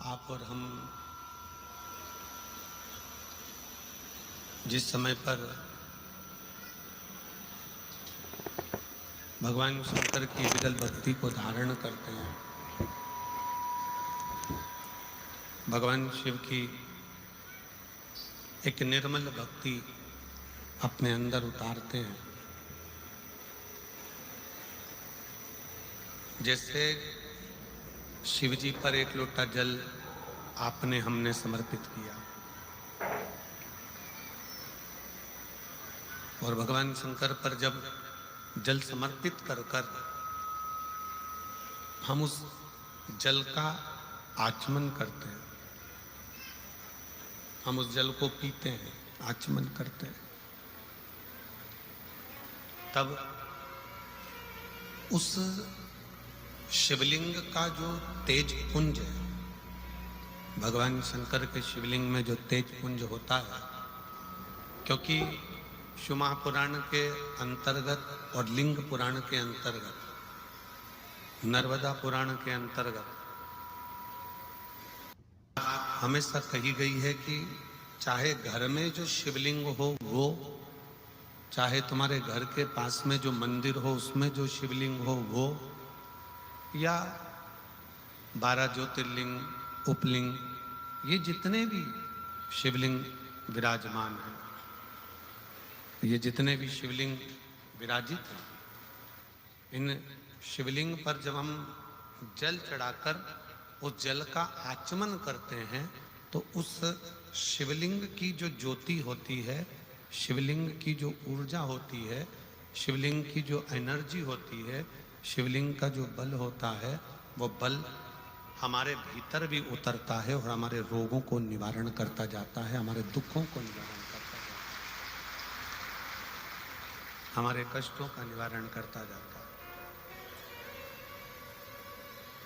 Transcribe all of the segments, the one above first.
आप और हम जिस समय पर भगवान शंकर की विरल भक्ति को धारण करते हैं, भगवान शिव की एक निर्मल भक्ति अपने अंदर उतारते हैं, जैसे शिव जी पर एक लोटा जल आपने हमने समर्पित किया और भगवान शंकर पर जब जल समर्पित कर कर हम उस जल का आचमन करते हैं, हम उस जल को पीते हैं, आचमन करते हैं, तब उस शिवलिंग का जो तेज पुंज है, भगवान शंकर के शिवलिंग में जो तेज पुंज होता है, क्योंकि शिव महापुराण के अंतर्गत और लिंग पुराण के अंतर्गत, नर्मदा पुराण के अंतर्गत हमेशा कही गई है कि चाहे घर में जो शिवलिंग हो वो, चाहे तुम्हारे घर के पास में जो मंदिर हो उसमें जो शिवलिंग हो वो, या 12 ज्योतिर्लिंग, उपलिंग, ये जितने भी शिवलिंग विराजमान हैं, ये जितने भी शिवलिंग विराजित हैं, इन शिवलिंग पर जब हम जल चढ़ाकर उस जल का आचमन करते हैं तो उस शिवलिंग की जो ज्योति होती है, शिवलिंग की जो ऊर्जा होती है, शिवलिंग की जो एनर्जी होती है, शिवलिंग का जो बल होता है, वो बल हमारे भीतर भी उतरता है और हमारे रोगों को निवारण करता जाता है, हमारे दुखों को निवारण करता जाता है, हमारे कष्टों का निवारण करता जाता है,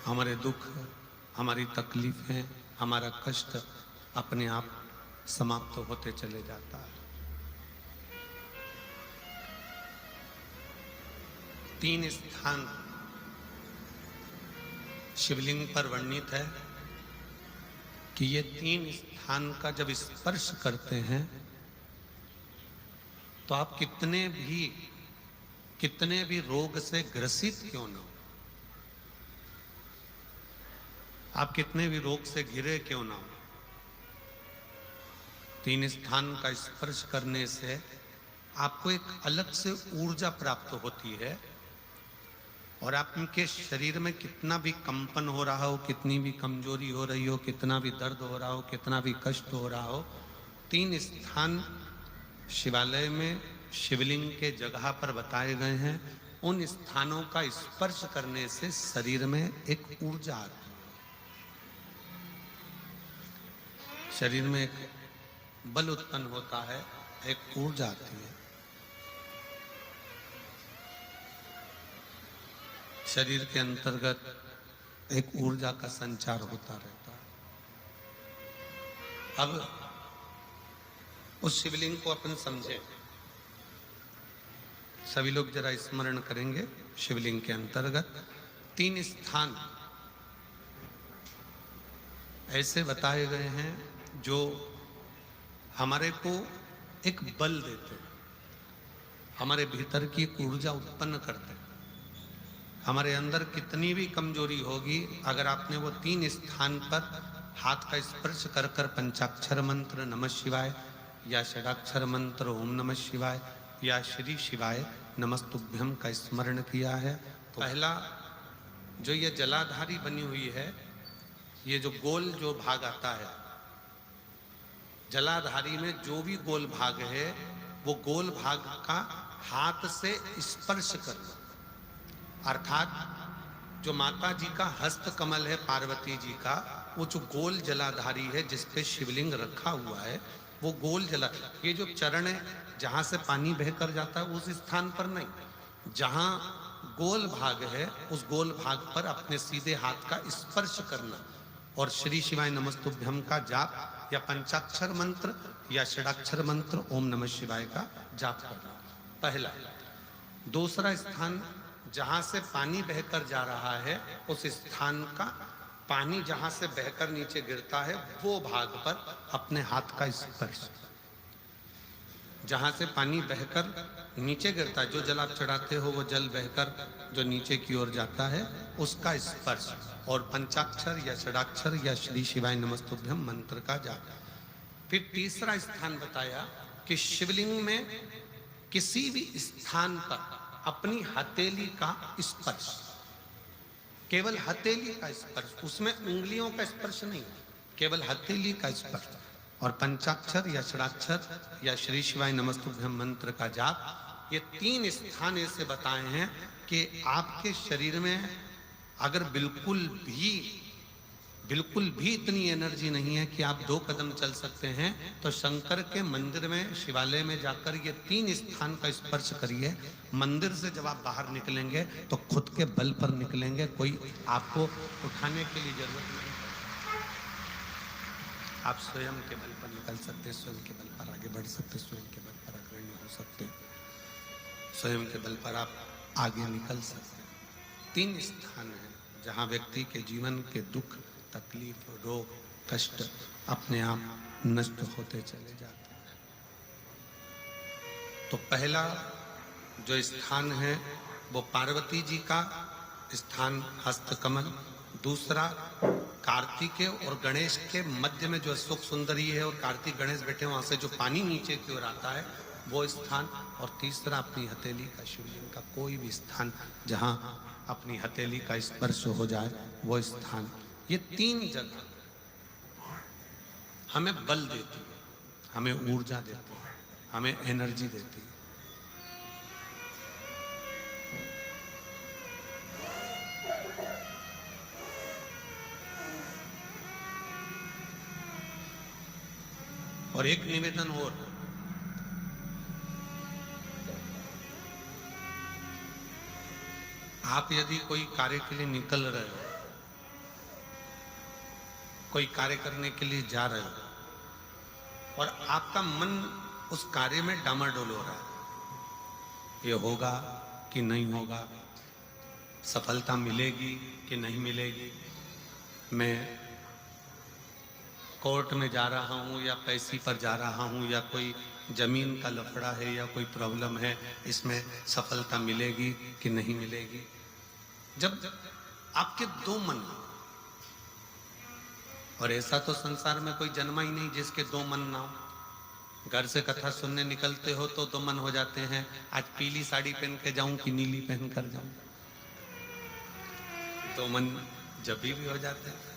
हमारे दुख, हमारी तकलीफें, हमारा कष्ट अपने आप समाप्त होते चले जाता है। 3 स्थान शिवलिंग पर वर्णित है कि ये 3 स्थान का जब स्पर्श करते हैं तो आप कितने भी रोग से ग्रसित क्यों ना हो, आप कितने भी रोग से घिरे क्यों ना हो, 3 स्थान का स्पर्श करने से आपको एक अलग से ऊर्जा प्राप्त होती है और आपके शरीर में कितना भी कंपन हो रहा हो, कितनी भी कमजोरी हो रही हो, कितना भी दर्द हो रहा हो, कितना भी कष्ट हो रहा हो, 3 स्थान शिवालय में शिवलिंग के जगह पर बताए गए हैं, उन स्थानों का स्पर्श करने से शरीर में एक ऊर्जा आती है, शरीर में एक बल उत्पन्न होता है, एक ऊर्जा आती है, शरीर के अंतर्गत एक ऊर्जा का संचार होता रहता है। अब उस शिवलिंग को अपन समझे, सभी लोग जरा स्मरण करेंगे। शिवलिंग के अंतर्गत 3 स्थान ऐसे बताए गए हैं जो हमारे को एक बल देते हैं, हमारे भीतर की ऊर्जा उत्पन्न करते हैं, हमारे अंदर कितनी भी कमजोरी होगी, अगर आपने वो 3 स्थान पर हाथ का स्पर्श कर कर पंचाक्षर मंत्र नमः शिवाय या षडाक्षर मंत्र ओम नमः शिवाय या श्री शिवाय नमस्तुभ्यम का स्मरण किया है, तो पहला जो ये जलाधारी बनी हुई है, ये जो गोल जो भाग आता है, जलाधारी में जो भी गोल भाग है वो गोल भाग का हाथ से स्पर्श करना, अर्थात जो माता जी का हस्त कमल है, पार्वती जी का, वो जो गोल जलाधारी है जिस पे शिवलिंग रखा हुआ है, वो गोल जला, ये जो चरण है जहां से पानी बहकर जाता है उस स्थान पर नहीं, जहां गोल भाग है उस गोल भाग पर अपने सीधे हाथ का स्पर्श करना और श्री शिवाय नमस्तुभ्यम का जाप या पंचाक्षर मंत्र या षडाक्षर मंत्र ओम नमः शिवाय का जाप करना, पहला। दूसरा स्थान जहां से पानी बहकर जा रहा है उस स्थान का पानी जहां से बहकर नीचे गिरता है वो भाग पर अपने हाथ का स्पर्श, जहां से पानी बहकर नीचे गिरता है, जो जल आप चढ़ाते हो वो जल बहकर जो नीचे की ओर जाता है उसका स्पर्श, और पंचाक्षर या षडाक्षर या श्री शिवाय नमस्तुभ्यम मंत्र का जाप। फिर तीसरा स्थान बताया कि शिवलिंग में किसी भी स्थान पर अपनी हथेली का स्पर्श, केवल हथेली का स्पर्श, उसमें उंगलियों का स्पर्श नहीं, केवल हथेली का स्पर्श, और पंचाक्षर या षडाक्षर या श्री शिवाय नमस्तुभ्यम मंत्र का जाप। ये 3 स्थान ऐसे बताए हैं कि आपके शरीर में अगर बिल्कुल भी इतनी एनर्जी नहीं है कि आप 2 कदम चल सकते हैं, तो शंकर के मंदिर में, शिवालय में जाकर ये 3 स्थान का स्पर्श करिए। मंदिर से जब आप बाहर निकलेंगे तो खुद के बल पर निकलेंगे, कोई आपको उठाने के लिए जरूरत नहीं। आप स्वयं के बल पर निकल सकते, स्वयं के बल पर आगे बढ़ सकते, स्वयं के बल पर अग्रणी हो सकते, स्वयं के बल पर आप आगे निकल सकते। 3 स्थान हैं जहां व्यक्ति के जीवन के दुख, तकलीफ, रोग, कष्ट अपने आप नष्ट होते चले जाते हैं। तो पहला जो स्थान है वो पार्वती जी का स्थान हस्तकमल, दूसरा कार्तिकेय और गणेश के मध्य में जो अशोक सुंदरी है और कार्तिक गणेश बैठे वहां से जो पानी नीचे की ओर आता है वो स्थान, और तीसरा अपनी हथेली का, शिवलिंग का कोई भी स्थान जहां अपनी हथेली का स्पर्श हो जाए वो स्थान। ये 3 जगह हमें बल देती है, हमें ऊर्जा देती है, हमें एनर्जी देती है। और एक निवेदन और, आप यदि कोई कार्य के लिए निकल रहे हो, कोई कार्य करने के लिए जा रहे हो और आपका मन उस कार्य में डामाडोल हो रहा है, ये होगा कि नहीं होगा, सफलता मिलेगी कि नहीं मिलेगी, मैं कोर्ट में जा रहा हूँ या पैसी पर जा रहा हूँ, या कोई जमीन का लफड़ा है या कोई प्रॉब्लम है, इसमें सफलता मिलेगी कि नहीं मिलेगी। जब आपके 2 मन, और ऐसा तो संसार में कोई जन्मा ही नहीं जिसके 2 मन ना हो। घर से कथा सुनने निकलते हो तो 2 मन हो जाते हैं, आज पीली साड़ी पहन के जाऊं कि नीली पहन कर जाऊं, 2 मन जब भी हो जाते हैं।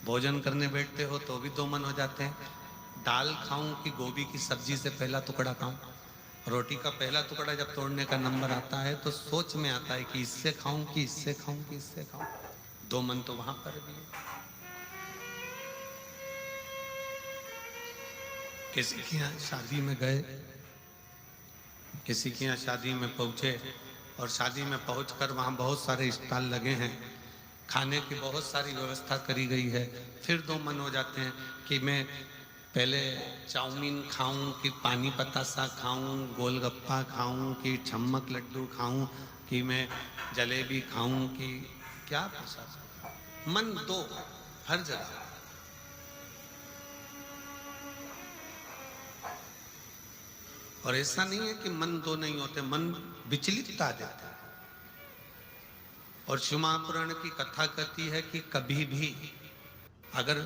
भोजन करने बैठते हो तो भी 2 मन हो जाते हैं, दाल खाऊं कि गोभी की सब्जी से पहला टुकड़ा खाऊं। रोटी का पहला टुकड़ा जब तोड़ने का नंबर आता है तो सोच में आता है कि इससे खाऊं कि इससे खाऊं कि इससे खाऊं। 2 मन तो वहां पर भी है। किसी के यहाँ शादी में गए, किसी के यहाँ शादी में पहुंचे और शादी में पहुंचकर वहां बहुत सारे स्टॉल लगे हैं, खाने की बहुत सारी व्यवस्था करी गई है, फिर 2 मन हो जाते हैं कि मैं पहले चाउमीन खाऊं कि पानी पतासा खाऊं, गोलगप्पा खाऊं कि छम्मक लड्डू खाऊं, कि मैं जलेबी खाऊं कि क्या प्रसाद। मन 2 हर जगह। और ऐसा नहीं है कि मन 2 नहीं होते, मन विचलितता देते हैं। और शिव महापुराण की कथा कहती है कि कभी भी अगर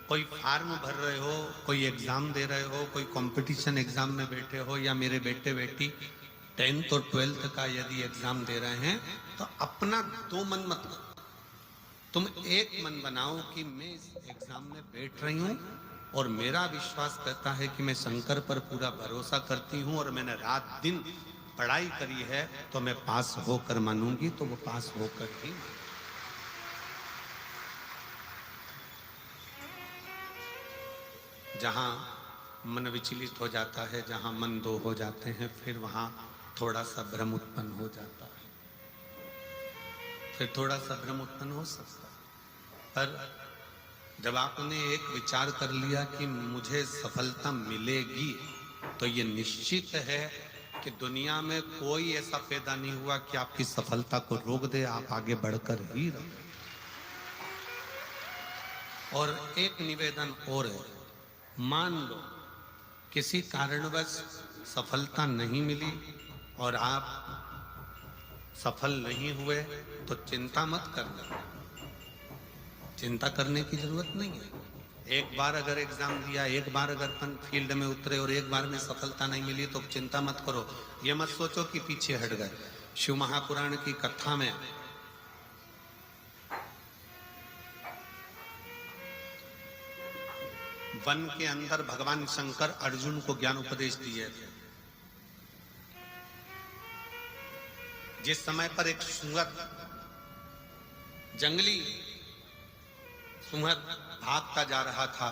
कोई फार्म भर रहे हो, कोई एग्जाम दे रहे हो, कोई कंपटीशन एग्जाम में बैठे हो, या मेरे बेटे बेटी 10th और 12th का यदि एग्जाम दे रहे हैं, तो अपना 2 मन मत करो, तुम एक मन बनाओ कि मैं इस एग्जाम में बैठ रही हूं और मेरा विश्वास कहता है कि मैं शंकर पर पूरा भरोसा करती हूं और मैंने रात दिन पढ़ाई करी है तो मैं पास होकर मानूंगी, तो वो पास होकर ही। जहां मन विचलित हो जाता है, जहां मन 2 हो जाते हैं, फिर वहां थोड़ा सा भ्रम उत्पन्न हो जाता है, फिर थोड़ा सा भ्रम उत्पन्न हो सकता है। पर जब आपने एक विचार कर लिया कि मुझे सफलता मिलेगी, तो ये निश्चित है कि दुनिया में कोई ऐसा पैदा नहीं हुआ कि आपकी सफलता को रोक दे, आप आगे बढ़कर ही रहो। और एक निवेदन और है, मान लो किसी कारणवश सफलता नहीं मिली और आप सफल नहीं हुए तो चिंता मत करना, चिंता करने की जरूरत नहीं है। एक बार अगर एग्जाम दिया, एक बार अगर अपन फील्ड में उतरे और एक बार में सफलता नहीं मिली तो चिंता मत करो। ये मत सोचो कि पीछे हट गए। शिव महापुराण की कथा में वन के अंदर भगवान शंकर अर्जुन को ज्ञान उपदेश दिए थे। जिस समय पर एक सुअर, जंगली सुअर भागता जा रहा था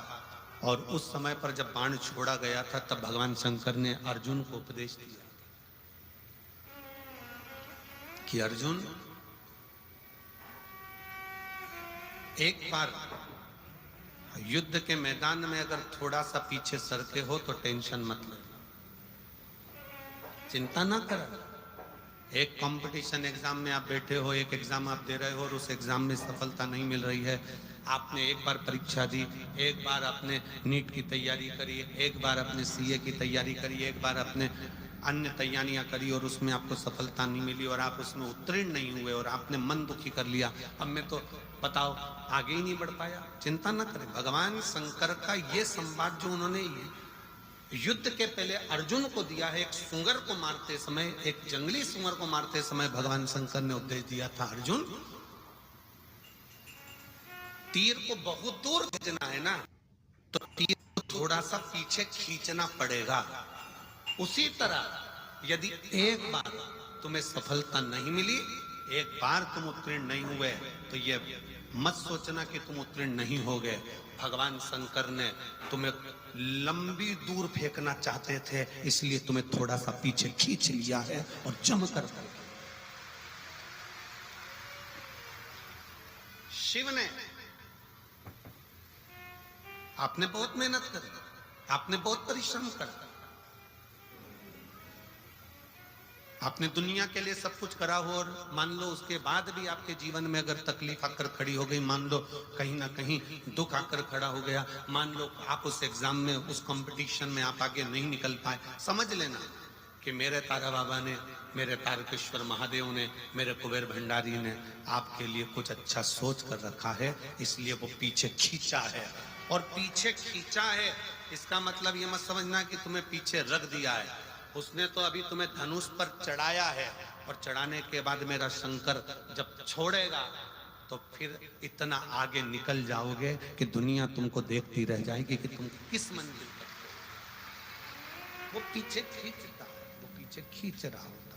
और उस समय पर जब बाण छोड़ा गया था तब भगवान शंकर ने अर्जुन को उपदेश दिया कि अर्जुन, एक बार युद्ध के मैदान में अगर थोड़ा सा पीछे सरके हो तो टेंशन मत लो, चिंता ना कर। एक कंपटीशन एग्जाम में आप बैठे हो, एक एग्जाम आप दे रहे हो और उस एग्जाम में सफलता नहीं मिल रही है। आपने एक बार परीक्षा दी, एक बार आपने नीट की तैयारी करी, एक बार आपने सीए की तैयारी करी, एक बार आपने अन्य तैयारियां करी और उसमें आपको सफलता नहीं मिली और आप उसमें उत्तीर्ण नहीं हुए और आपने मन दुखी कर लिया। अब मैं तो बताओ आगे ही नहीं बढ़ पाया। चिंता ना करें। भगवान शंकर का ये संवाद जो उन्होंने युद्ध के पहले अर्जुन को दिया है, एक सुअर को मारते समय, एक जंगली सुअर को मारते समय भगवान शंकर ने उपदेश दिया था, अर्जुन तीर को बहुत दूर भेजना है ना तो तीर को थोड़ा सा पीछे खींचना पड़ेगा। उसी तरह यदि एक बार तुम्हें सफलता नहीं मिली, एक बार तुम उत्तीर्ण नहीं हुए तो ये मत सोचना कि तुम उत्तीर्ण नहीं हो गए। भगवान शंकर ने तुम्हें लंबी दूर फेंकना चाहते थे, इसलिए तुम्हें थोड़ा सा पीछे खींच लिया है और जमकर। शिव ने, आपने बहुत मेहनत करी, आपने बहुत परिश्रम करा, आपने दुनिया के लिए सब कुछ करा हो और मान लो उसके बाद भी आपके जीवन में अगर तकलीफ आकर खड़ी हो गई, मान लो कहीं ना कहीं दुख आकर खड़ा हो गया, मान लो आप उस एग्जाम में, उस कंपटीशन में आप आगे नहीं निकल पाए, समझ लेना कि मेरे तारा बाबा ने, मेरे तारकेश्वर महादेव ने, मेरे कुबेर भंडारी ने आपके लिए कुछ अच्छा सोच कर रखा है, इसलिए वो पीछे खींचा है। और पीछे खींचा है इसका मतलब ये मत समझना कि तुम्हें पीछे रख दिया है। उसने तो अभी तुम्हें धनुष पर चढ़ाया है और चढ़ाने के बाद मेरा शंकर जब छोड़ेगा तो फिर इतना आगे निकल जाओगे कि दुनिया तुमको देखती रह जाएगी कि तुम किस मंजिल पर। वो पीछे खींचता है, वो पीछे खींच रहा होता।